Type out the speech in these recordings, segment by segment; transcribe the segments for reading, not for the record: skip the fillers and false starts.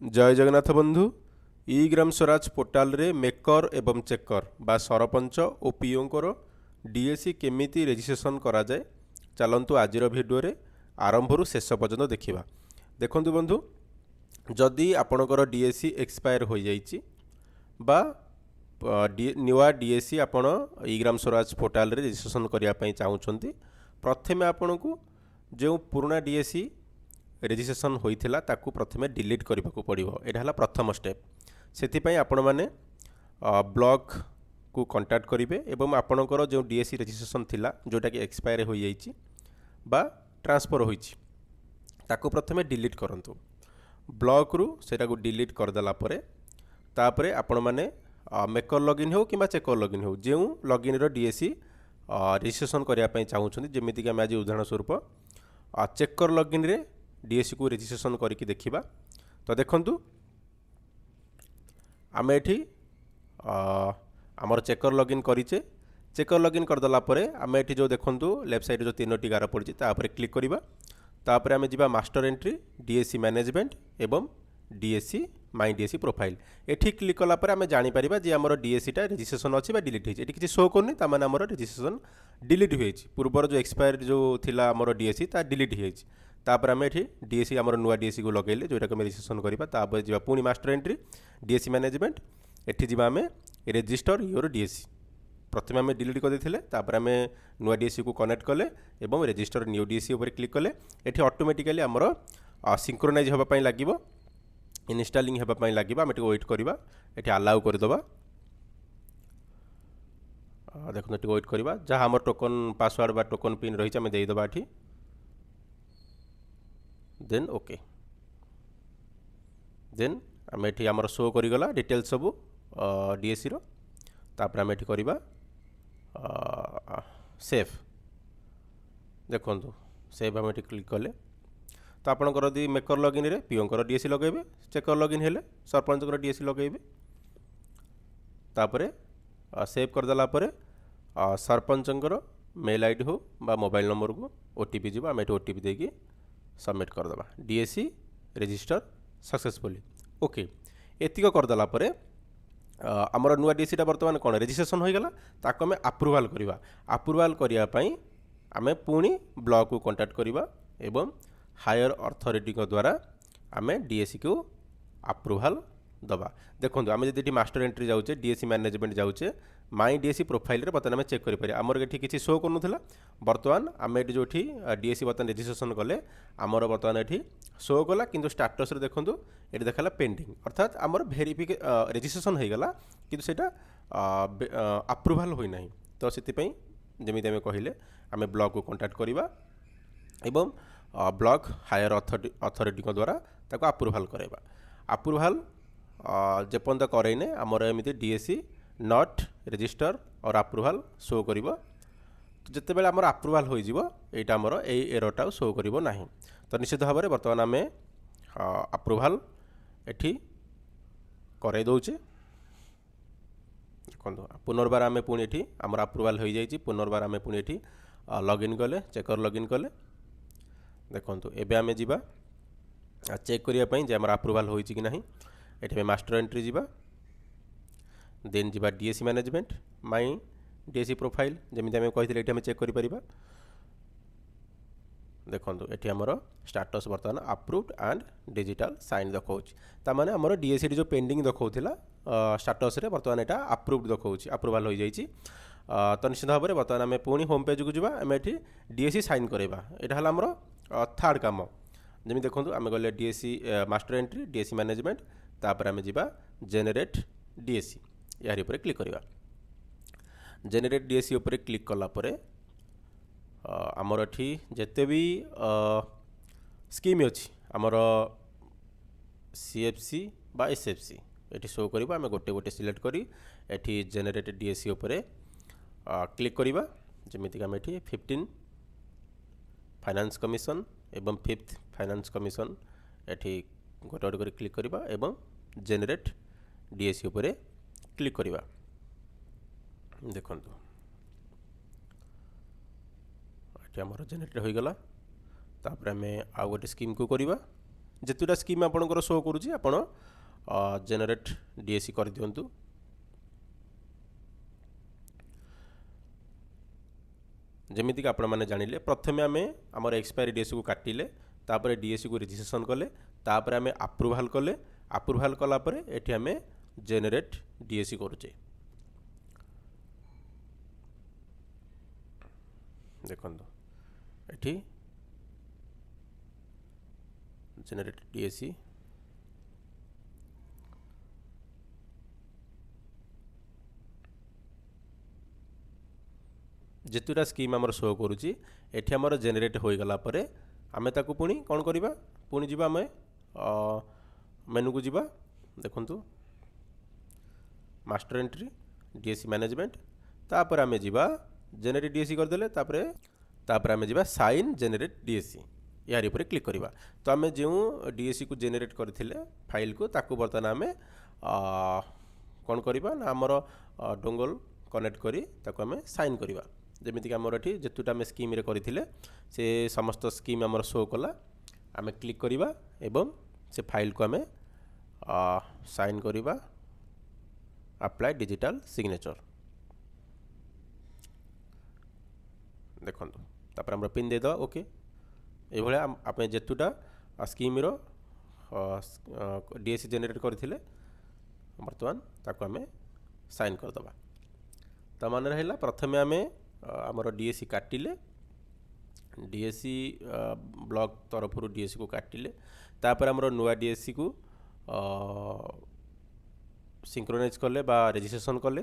जय जगन्नाथ बंधु ई ग्राम स्वराज पोर्टाल रे मेकर एवं चेकर बा सरपंच और पीओंकर डीएसी केमिति रेजिस्ट्रेशन करा जाए चलतु आज भिडियो रे आरंभ रु शेष पर्यंत देखा देखु बंधु जदि आपणकर डीएसी एक्सपायर हो जाइए बा नुआ डीएसी आपण ई ग्राम स्वराज पोर्टाल रे रेजिस्ट्रेशन करने चाहूँगी प्रथमे आपण को जो पुराना डीएसी रेजिस्ट्रेशन होइथिला ताकू प्रथमे डिलीट करने को पड़ो यहाँ प्रथम स्टेप से आपण मैंने ब्लॉक को कांटेक्ट करेंगे एवं आपणकर जो डीएसी रेजिस्ट्रेशन थिला जोटा कि एक्सपायर हो जाइए बा ट्रांसफर होइछि ताकू प्रथमे डिलीट करंतु ब्लॉक रु सेटा को डिलीट करदेला तापरे आपण मैंने मेकर लॉगिन हो कि चेकर लॉगिन हो जो लॉगिन रो डीएसी रेजिस्ट्रेशन करने चाहूँगी जमीक आम आज उदाहरण स्वरूप चेकर लॉगिन रे डीएसी को रेजिस्ट्रेशन करके देखिबा तो देखंतु आम एठी आमर चेकर लॉगिन करिचे चेकर लॉगिन करदेला आम एठी जो देखंतु लेफ्ट साइड जो तीनोटी गार पड़ी तापर क्लिक करिबा तापर आम जिबा मास्टर एंट्री डीएसी मैनेजमेंट एवं डीएसी माई डीएसी प्रोफाइल एठी क्लिक कला आम जानी परिबा जे हमर डीएसीटा रेजिस्ट्रेशन अच्छी डिलीट होइछि एठी किछि शो करनी तामाने हमर रेजिस्ट्रेशन डिलीट होइछि पूर्वर जो एक्सपायर जो थिला हमर डीएसी ता डिलीट होइछि तापर आम एठी डीएसी आमर नुआ डीएसी को लगेले जोटा को रेजिस्ट्रेशन करबा तापर जिबा पुनी मास्टर एंट्री डीएसी मैनेजमेंट एठी जिबा आम रेजिस्टर योर डीएसी प्रथम आम डिलीट कर देथिले तापर आम नुआ डीएसी को कनेक्ट कले एवं रेजिस्टर न्यू डीएसी ऊपर क्लिक कले एठी ऑटोमेटिकली आमर सिंक्रोनाइज होबा पई लागिवो इनस्टॉलिंग होबा पई लागिवो आम वेट करबा एठी अलाउ कर दबा देखो एठी वेट करबा जहाँ आम टोकन पासवर्ड बा टोकन पिन रही आम दे दबा एठी देन ओके देन आम एठी आमर शो करिगला डिटेल सब डीएसी रो तापर आम एठी करबा सेव देखंतु सेव आम एठी क्लिक कले तो आपणकर यदि मेकर लॉगिन रे पीओंकर डीएसी लगेबे चेकर लॉगिन हेले सरपंचकर डीएसी लगेबे तापरे सेव करदेला परे सरपंचकर मेल आईडी हो बा मोबाइल नंबर को ओटीपी जीव आम एठी ओटीपी देकी सबमिट करदे डीएसी रेजिस्टर सक्सेसफुली ओके एतिक करदेला आमर नुआ डीएसीटा बर्तमान कौन रेजिस्ट्रेशन हो गला ताको आम अप्रूवाल करवा अप्रूवाल करने आम पुणी ब्लॉक को कांटेक्ट करवा एवं हायर अथॉरिटी द्वारा आम डीएसी को अप्रूवाल दबा देखो आम जब मास्टर एंट्री जाऊे डीएसी मैनेजमेंट जाऊे माई डीएसी प्रोफाइल रे बर्तमान आम चेक करें आमर ये किसी शो करूला बर्तमान आम ये जो डीएसी बर्तमान रेजिस्ट्रेशन कले आमर बर्तमान ये शो कला किंतु स्टाटस रे देखो ये देखा पेंडिंग अर्थात आमर भेरिफिक रेजिस्ट्रेशन हो गला किंतु सेटा अप्रूवाल होना तो से जमी आम कहले आम ब्लॉक को कांटेक्ट करवा एवं ब्लॉक हायर अथॉरिटी द्वारा ताको अप्रूवाल करवा अप्रूवाल जेपर्यंत करने आमर एमती डीएसी नॉट रेजिस्टर और अप्रूवाल शो करिवो तो जिते आमर अप्रूवाल हो यहाँ आमर यही एररटा शो करिवो नाही तो निश्चित भाव में बर्तमान आम अप्रूवाल एठी करे दौचे देखो पुनर्बार आम पुणी एठी आमर अप्रूवाल हो जाइए पुनर्बार आम पुणी एठी लॉगिन कले चेकर लॉगिन कले देखो एबे आम जीवा चेक करने जे आमर अप्रूवाल होइछि कि नाही एठी मास्टर एंट्री जीवा देन जीवा डीएसी मैनेजमेंट माई डीएसी प्रोफाइल जमी आम कही ये चेक करें देखो ये आमर स्टाटस बर्तमान अप्रूव्ड एंड डिजिटल साइन देखा ताने आमर डीएसी जो पेंडिंग देखा स्टाटस रे बर्तमान यहाँ अप्रूव्ड देखा अप्रूवाल हो जाइए तो निश्चित भाव में बर्तमान आम पुणी होम पेज को जावा आम ये डीएसी साइन करवा यहाँ आमर थर्ड काम जमी देखो आम गले DAC master entry DAC management तापर आम जावा जेनेरेट डीएसी यार ऊपर क्लिक करवा जेनेरेट डीएसी ऊपर क्लिक कलापर आमर एठी जेते भी स्कीम अच्छी आमर सीएफसी बा एसएफसी ये शो करवा आम गोटे गोटे सिलेक्ट करी एठी जेनेरेट डीएसी ऊपर क्लिक करवा जमीक आम एठी 15 फाइनेंस कमिशन एवं 5th फाइनेंस कमिशन एठी गोटे गोटे कर क्लिक करवा एवं जेनेरेट डीएसी ऊपर क्लिक करवा देखो ये आमर जेनेरेट हो गला तापर आम आउ गोटे स्कीम को करवा जेतुटा स्कीम आपणकर शो करुँची आपण जेनेरेट डीएसी कर दियंतु। जमीक आपण मैंने जानिले प्रथमे आम आमर एक्सपायरी डीएसी को काटिले तापर डीएसी को रजिस्ट्रेशन कले तापर आम अप्रूवाल कले अप्रूवाल कलापर एठी आम जेनेरेट डीएसी करुचे। देखो एठी जेनेरेट डीएसी जेतुटा स्कीम आमर शो करुँची एठी आमर जेनेरेट हो गला परे आमे ताकू पुणी कौन करिबा पुणी जिबा आमे मेनू को जिबा देखंतु मास्टर एंट्री डीएसी मैनेजमेंट तापर आमे जिबा जेनेरेट डीएसी कर देले तापर आमे जिबा साइन जेनेरेट डीएसी यार ऊपर क्लिक करिबा। तो आमे जो डीएसी को जेनेरेट करथिले फाइल को ताकू बर्तन आमे कौन करिबा ना आमर डोंगल कनेक्ट करी ताकू आमे साइन करिबा। जमीक आमर ये जेतुटा आम स्कीम करथिले से समस्त स्कीम आमर शो कला आम क्लिक करिबा एवं से फाइल को आम साइन करिबा अप्लाई डिजिटल सिग्नेचर देखंतु तापर हम पिन दे दवा ओके ये भाया आप जेतुटा स्कीम डीएसी जेनेरेट करथिले बर्तमान ताकू आम साइन करदबा। तो मान रहा प्रथमे आम आमर डीएसी काटिले डीएसी ब्लॉक तरफ डीएसी को काटिले तापर आमर नुआ डीएसी को सिंक्रोनाइज कले बा रजिस्ट्रेशन कले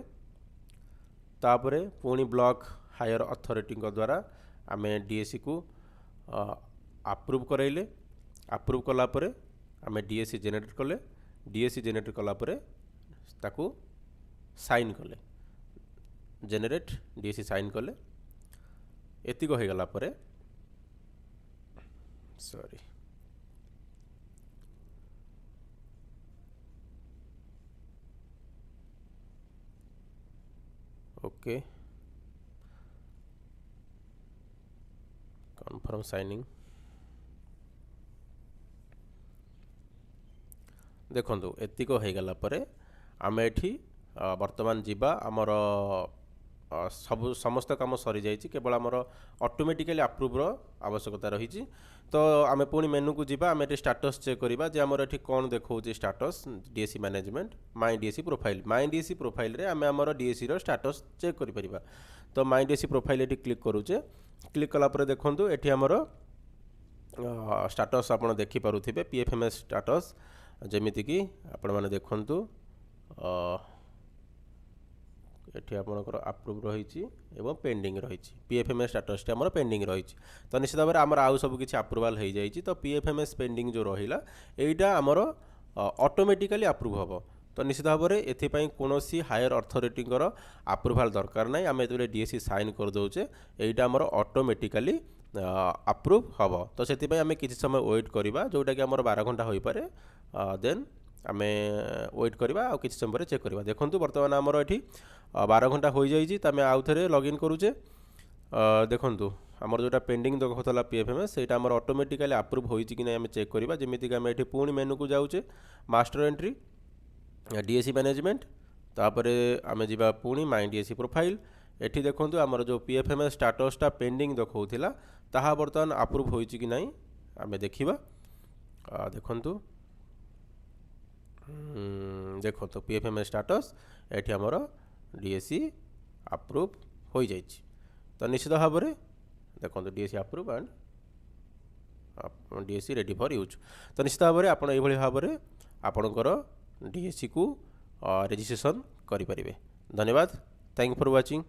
तापर पुणी ब्लॉक हायर अथॉरिटी द्वारा आम डीएसी को अप्रूव कराइले अप्रूव कला परे आम डीएसी जेनेरेट कले डीएसी जेनेरेट कला परे ताकू साइन कले जेनेरेट डीएसी साइन कले एतिक हो गला परे सॉरी ओके कन्फर्म साइनिंग देखंतु एतिक हो गला परे आम एठी वर्तमान जीवा आमर सब समस्त काम सरी जाइए केवल आमर ऑटोमेटिकली अप्रूव्र आवश्यकता रही। तो आम पुणी मेनू को जीवा आम ये स्टाटस चेक करवा जे आमर ये कौन देखो स्टाटस डीएसी मैनेजमेंट माई डीएसी प्रोफाइल रे आम आमर डीएसी रो स्टाटस चेक करि परिबा। तो माई डीएसी प्रोफाइल ये क्लिक करूचे क्लिक कला पर देखंतु एठी आमर स्टाटस आपण देखि पारुथिबे पीएफएमएस स्टाटस जेमिति कि आपण माने देखंतु एठी आपनकर अप्रूव रही एवं पेंडिंग रही पीएफएमएस स्टाटस आमर पेंडिंग रही। तो निश्चित भाव में आमर आउ सब किसी अप्रूवाल हो जाए तो पीएफएमएस पेंडिंग जो रहा यहीटा आमर ऑटोमेटिकली अप्रूव हम। तो निश्चित भाव में एथिपाई कौन हायर अथॉरिटी अप्रूवाल दरकार ना आम जो डीएसी साइन कर दौचे यहीटा आमर ऑटोमेटिकली अप्रूव हम। तो से आम किसी समय वेट करवा जोटा कि आमर 12 घंटा हो पारे देन आम वेट करवा आ किसी समय चेक करवा। देखो बर्तमान आमर ये 12 घंटा हो जाइए तो आम आउ थे लॉगिन करुचे देखो आमर जोटा पेंडिंग देखा पीएफएमएस से आमर ऑटोमेटिकली अप्रूव होइछि कि ना आम चेक करवा। जमीक आम ये पुणी मेनू को जाऊे मास्टर एंट्री डीएसी मैनेजमेंट तापर आम जा पुणी माई डीएसी प्रोफाइल एठी देखो आमर जो पीएफएमएस स्टाटसटा पेंडिंग देखा ताहा बर्तमान अप्रूव होइछि कि नहीं आम देखा देखु देखो तो पीएफएमएस स्टाटस एठी आमर डीएसी अप्रूव हो जाइए। तो निश्चित भाव में देखो DAC approve and DAC ready for use. तो निश्चित भाव में आपड़ ये भाव में आपणकर डीएसी को रजिस्ट्रेशन करें। धन्यवाद। Thank you for watching.